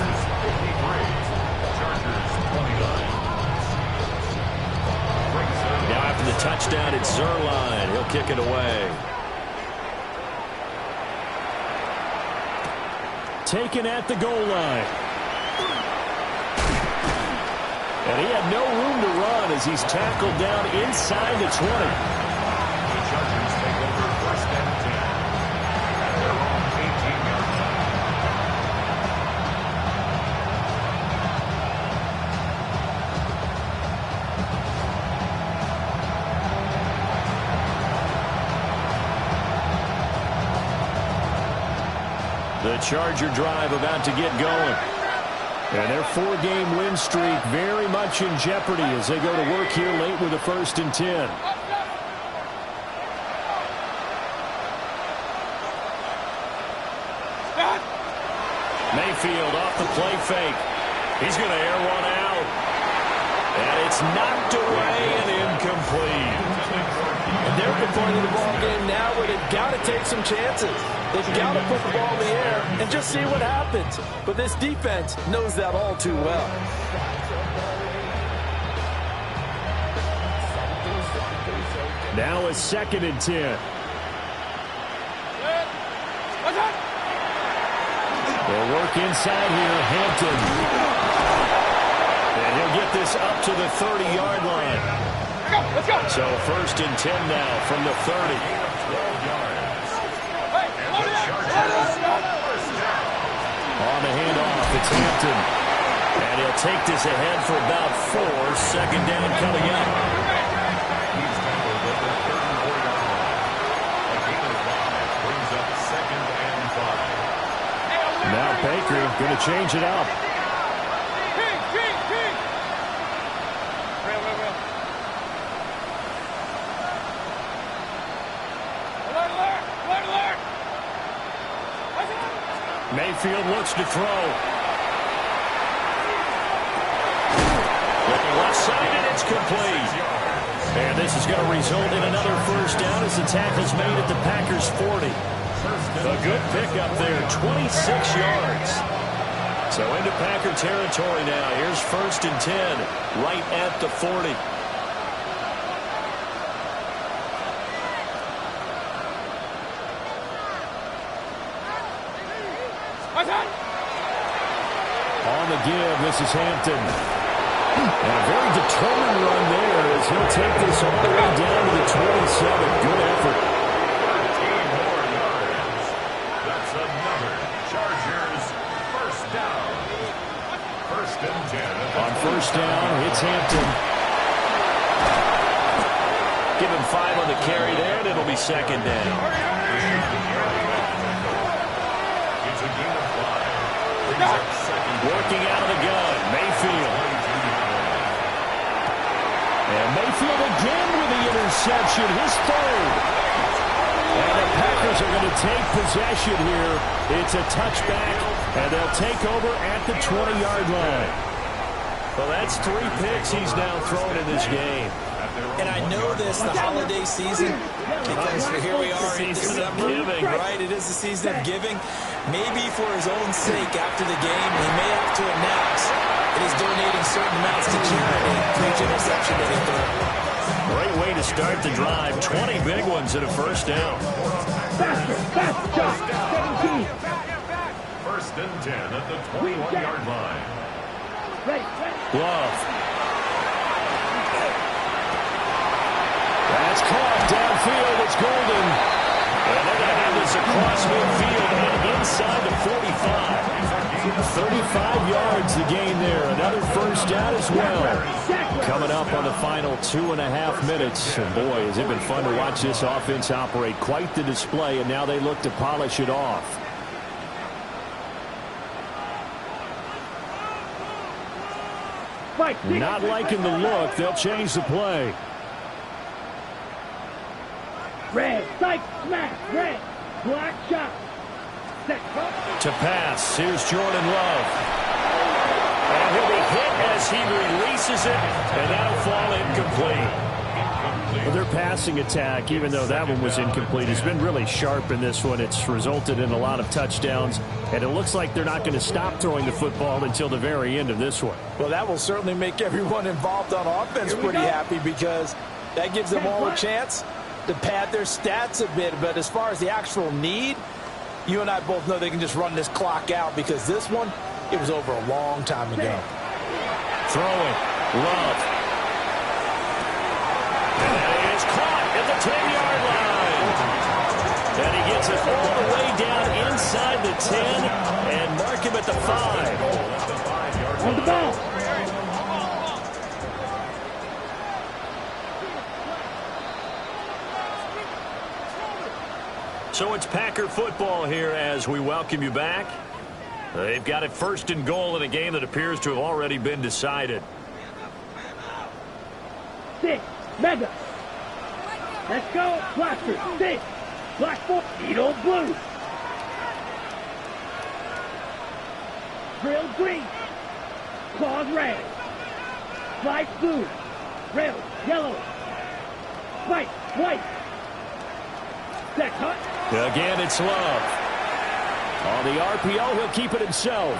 Now after the touchdown, it's Zerline. He'll kick it away. Taken at the goal line. And he had no room to run as he's tackled down inside the 20. The Chargers take over first and 10 The Charger drive about to get going. And their 4-game win streak very much in jeopardy as they go to work here late with a 1st and 10. Mayfield off the play fake. He's going to air one out. And it's knocked away and incomplete. And they're at the point of the ball game now where they've got to take some chances. They've got to put the ball in the air and just see what happens. But this defense knows that all too well. Now a 2nd and 10. They'll work inside here. Hampton. And he'll get this up to the 30-yard line. Let's go. So 1st and 10 now from the 30. On the handoff, it's Hampton. And he'll take this ahead for about 4. 2nd down coming up. He's tackled at the 34-yard line. A gain of 5 brings up 2nd and 5. Now Baker going to change it up. Mayfield looks to throw. Looking left side, and it's complete. And this is going to result in another 1st down as the tackle's made at the Packers' 40. A good pickup there, 26 yards. So into Packer territory now. Here's 1st and 10, right at the 40. On the give, this is Hampton. And a very determined run there as he'll take this all the way down to the 27. Good effort. 13 more yards. That's another Chargers 1st down. 1st and 10. On 1st down, it's Hampton. Give him 5 on the carry there, and it'll be 2nd down. It's a gain of 5. Working out of the gun, Mayfield. And Mayfield again with the interception, his 3rd. And the Packers are going to take possession here. It's a touchback, and they'll take over at the 20-yard line. Well, that's 3 picks he's now thrown in this game. And I know this, the holiday season, because here we are in December, right? It is the season of giving. Maybe for his own sake after the game, he may have to announce that he's donating certain amounts to charity for each interception that he threw. Great way to start the drive. 20 big ones at a 1st down. Faster, Josh. 17. 1st and 10 at the 21-yard line. Ready. Love. That's caught downfield. It's Golden. And they're going to have this across midfield and inside the 45. 35 yards the gain there. Another 1st down as well. Coming up on the final 2.5 minutes. And boy, has it been fun to watch this offense operate. Quite the display, and now they look to polish it off. Not liking the look. They'll change the play. Red, psych, smash, red, black shot. Set, To pass, here's Jordan Love. And he'll be hit as he releases it, and that'll fall incomplete. Well, their passing attack, even though that one was incomplete, has been really sharp in this one. It's resulted in a lot of touchdowns, and it looks like they're not going to stop throwing the football until the very end of this one. Well, that will certainly make everyone involved on offense pretty happy because that gives them all a chance to pad their stats a bit. But as far as the actual need, you and I both know they can just run this clock out because this one, it was over a long time ago. Throwing, Love. And that is caught at the 10-yard line. And he gets it all the way down inside the 10 and mark him at the 5. On the ball. So it's Packer football here as we welcome you back. They've got it first and goal in a game that appears to have already been decided. 6, mega. Let's go. Blaster, 6. Black 4, Needle blue. Drill green. Claws red. Slice blue. Rail yellow. Spike white. Set cut. Again, it's Love. On the RPO, he'll keep it himself.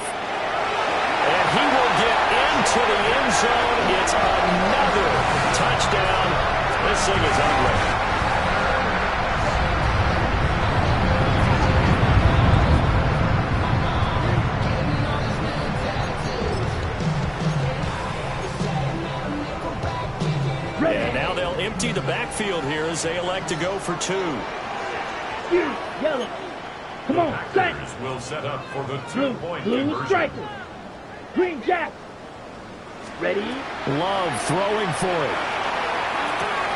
And he will get into the end zone. It's another touchdown. This thing is ugly. And now they'll empty the backfield here as they elect to go for 2. Yellow. Come on, set. Will set up for the Blue, two-point blue conversion. striker. Green jack. Ready? Love throwing for it.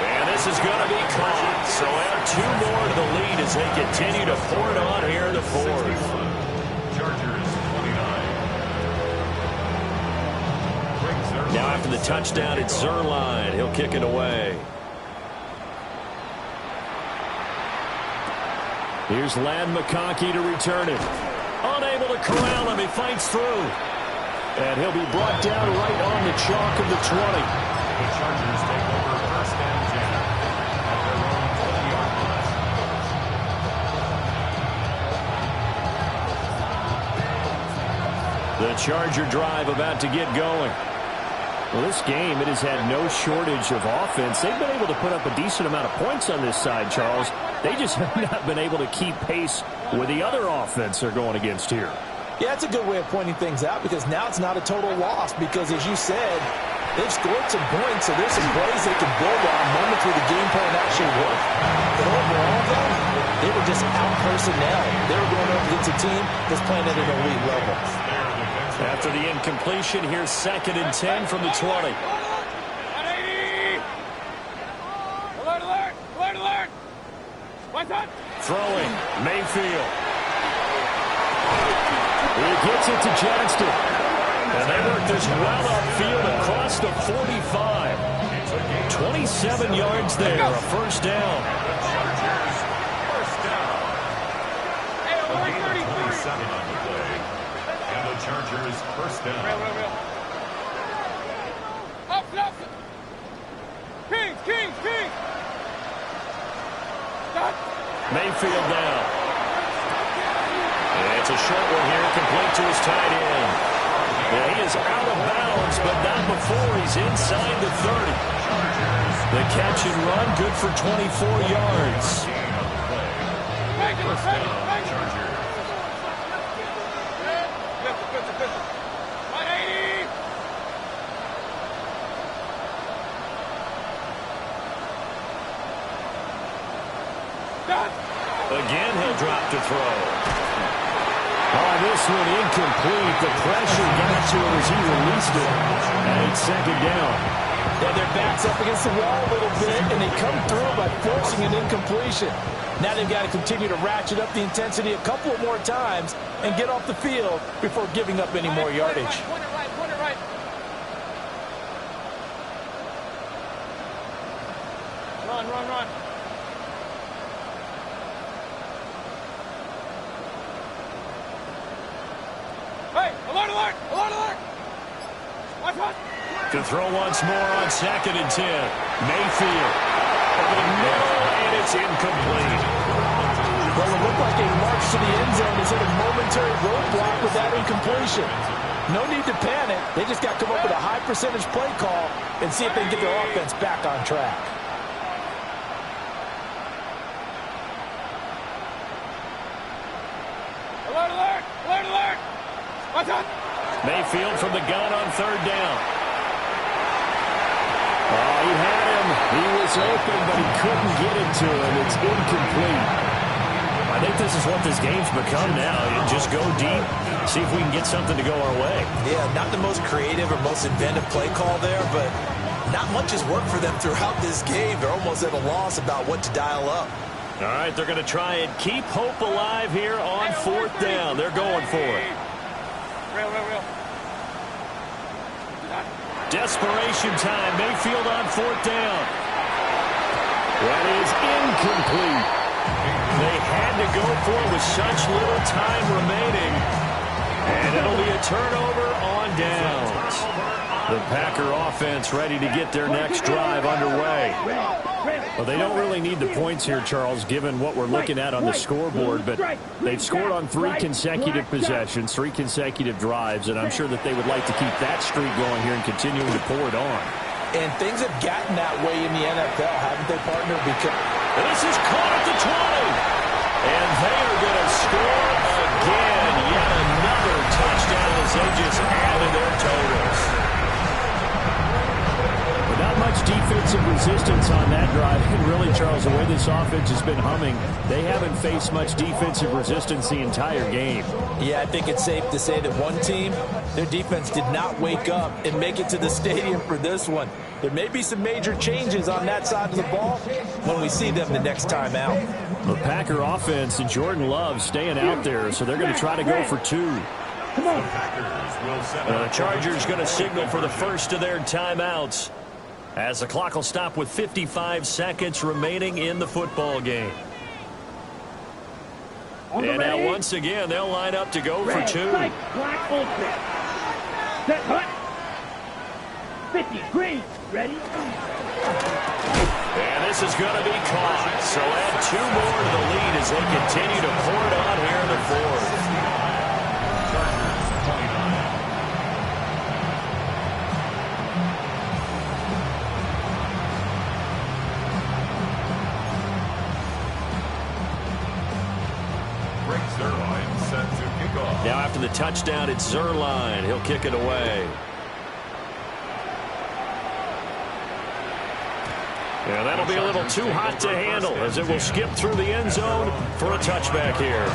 And this is going to be caught. So add 2 more to the lead as they continue to pour it on here in the 4th. Chargers 29. Now after the touchdown, it's Zerline. He'll kick it away. Here's Lan McConkey to return it. Unable to corral him. He fights through. And he'll be brought down right on the chalk of the 20. The Chargers take over first and 10 at their own 20-yard line. The Charger drive about to get going. Well, this game, it has had no shortage of offense. They've been able to put up a decent amount of points on this side, Charles. They just have not been able to keep pace with the other offense they're going against here. Yeah, it's a good way of pointing things out because now it's not a total loss because, as you said, they've scored some points, so there's some plays they can build on moments where the game plan actually worked. But overall, though, they were just out-personnel. They were going up against a team that's playing at an elite level. After the incompletion, here's 2nd and 10 from the 20. 180! Alert, alert! Alert, alert! One touch! Throwing, Mayfield. He gets it to Johnston. And they work this well upfield across the 45. 27 yards there, a first down. First down. Hey, A alert, gain of 33! 27 on the play. And the Chargers first down. Real. Up. Kings! Done. Mayfield down. And it's a short one here, complete to his tight end. Yeah, he is out of bounds, but not before he's inside the 30. The catch and run, good for 24 yards. First down, Chargers. Good. 180! Done. Again, he'll drop to throw. Oh, this one incomplete. The pressure got to him as he released it. And it's 2nd down. Yeah, their back's up against the wall a little bit, and they come through by forcing an incompletion. Now they've got to continue to ratchet up the intensity a couple of more times and get off the field before giving up any more yardage. Point it right. Run. Hey, alert! Watch. To throw once more on 2nd and 10. Mayfield. Over the middle, and it's incomplete. Well, it looked like a march to the end zone is at a momentary roadblock with that incompletion. No need to panic. They just got to come up with a high percentage play call and see if they can get their offense back on track. Alert! Watch out! Mayfield from the gun on 3rd down. Oh, he had him. He was open, but he couldn't get it to him. It's incomplete. I think this is what this game's become now. You just go deep, see if we can get something to go our way. Yeah, not the most creative or most inventive play call there, but not much has worked for them throughout this game. They're almost at a loss about what to dial up. All right, they're going to try and keep hope alive here on 4th down. They're going for it. Real. Desperation time. Mayfield on 4th down. That is incomplete. They had to go for it with such little time remaining. And it'll be a turnover on downs. The Packer offense ready to get their next drive underway. Well, they don't really need the points here, Charles, given what we're looking at on the scoreboard. But they've scored on 3 consecutive possessions, 3 consecutive drives, and I'm sure that they would like to keep that streak going here and continuing to pour it on. And things have gotten that way in the NFL, haven't they, partner? Because this is caught at the 20. And they are going to score again. Yet another touchdown as they just added their totals. Not much defensive resistance on that drive. And really, Charles, the way this offense has been humming, they haven't faced much defensive resistance the entire game. Yeah, I think it's safe to say that one team, their defense did not wake up and make it to the stadium for this one. There may be some major changes on that side of the ball when we see them the next time out. The Packer offense and Jordan Love staying out there, so they're going to try to go for 2. The Chargers going to signal for the first of their timeouts, as the clock will stop with 55 seconds remaining in the football game. And now once again, they'll line up to go for 2. Set hut. 50, green, ready? And this is going to be caught. So add 2 more to the lead as they continue to pour it on here in the 4th. Now after the touchdown, it's Zerline. He'll kick it away. Yeah, that'll be a little too hot to handle as it will skip through the end zone for a touchback here.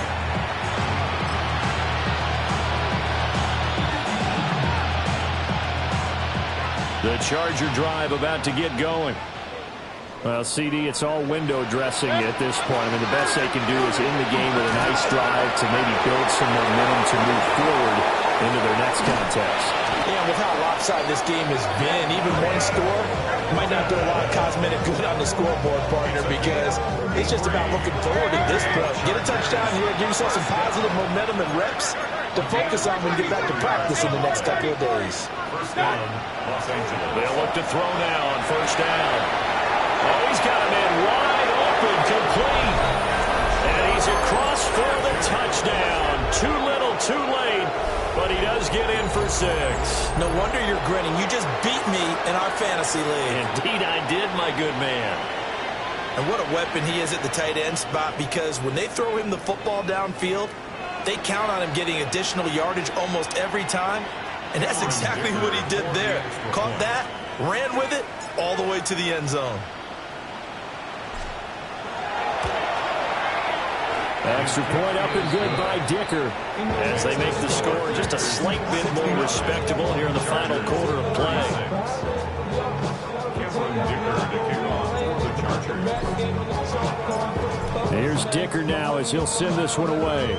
The Charger drive about to get going. Well, CD, it's all window dressing at this point. I mean, the best they can do is end the game with a nice drive to maybe build some momentum to move forward into their next contest. Yeah, with how lopsided this game has been, even one score might not do a lot of cosmetic good on the scoreboard, partner, because it's just about looking forward at this point. Get a touchdown here, give yourself some positive momentum and reps to focus on when you get back to practice in the next couple of days. They'll look to throw now on 1st down. Oh, he's got a man wide open, complete. And he's across for the touchdown. Too little, too late, but he does get in for 6. No wonder you're grinning. You just beat me in our fantasy league. Indeed I did, my good man. And what a weapon he is at the tight end spot, because when they throw him the football downfield, they count on him getting additional yardage almost every time. And that's exactly what he did there. Caught that, ran with it, all the way to the end zone. Extra point up and good by Dicker as they make the score just a slight bit more respectable here in the final quarter of play. Here's Dicker now as he'll send this one away.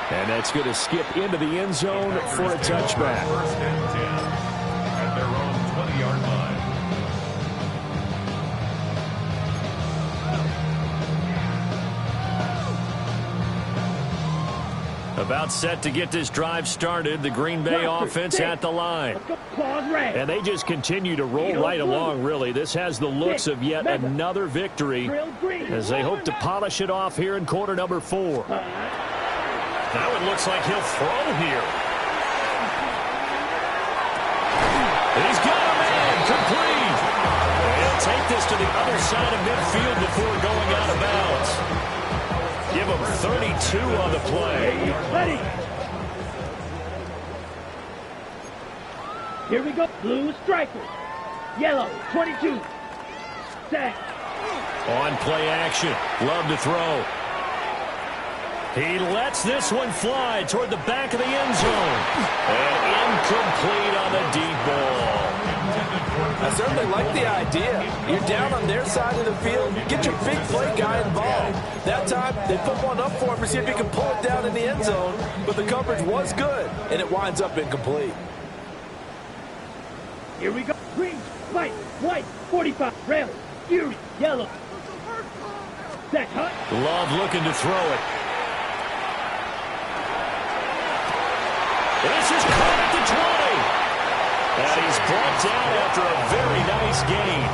And that's going to skip into the end zone for a touchback. First and 10 at their own 20-yard line. About set to get this drive started. The Green Bay offense at the line. And they just continue to roll right along, really. This has the looks of yet another victory as they hope to polish it off here in quarter number 4. Now it looks like he'll throw here. He's got a man complete. He'll take this to the other side of midfield before going out of bounds. Give him 32 on the play. Ready. Here we go. Blue striker. Yellow, 22. Set. On play action. Love to throw. He lets this one fly toward the back of the end zone. And incomplete on the deep ball. I certainly like the idea. You're down on their side of the field. Get your big play guy involved. That time, they put one up for him to see if he can pull it down in the end zone. But the coverage was good, and it winds up incomplete. Here we go. Green, white, 45, red, fury, yellow. That's hot. Love looking to throw it. This is caught at the 20. And he's brought down after a very nice gain.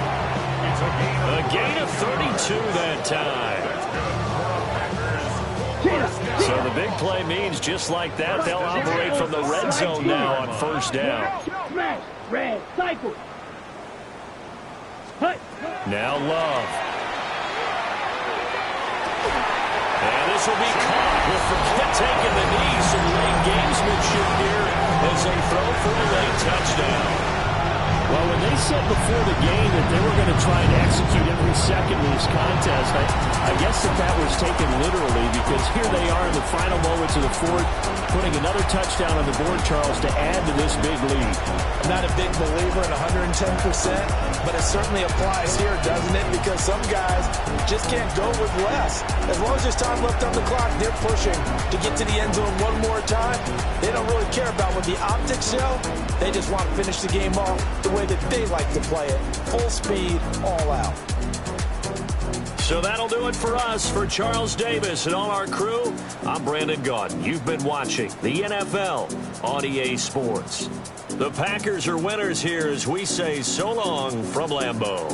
A gain of 32 that time. So the big play means just like that, they'll operate from the red zone now on first down. Smash, red, cycle. Hut. Now Love. And this will be caught with Fournette taking the knee. Some late gamesmanship here as they throw for a late touchdown. Well, when they said before the game that they were going to try and execute every second of this contest, I guess that was taken literally, because here they are in the final moments of the fourth, putting another touchdown on the board, Charles, to add to this big lead. I'm not a big believer in 110%, but it certainly applies here, doesn't it? Because some guys just can't go with less. As long as there's time left on the clock, they're pushing to get to the end zone one more time. They don't really care about what the optics show. They just want to finish the game off the way that they like to play it. Full speed, all out. So that'll do it for us. For Charles Davis and all our crew, I'm Brandon Gaudin. You've been watching the NFL on EA Sports. The Packers are winners here as we say so long from Lambeau.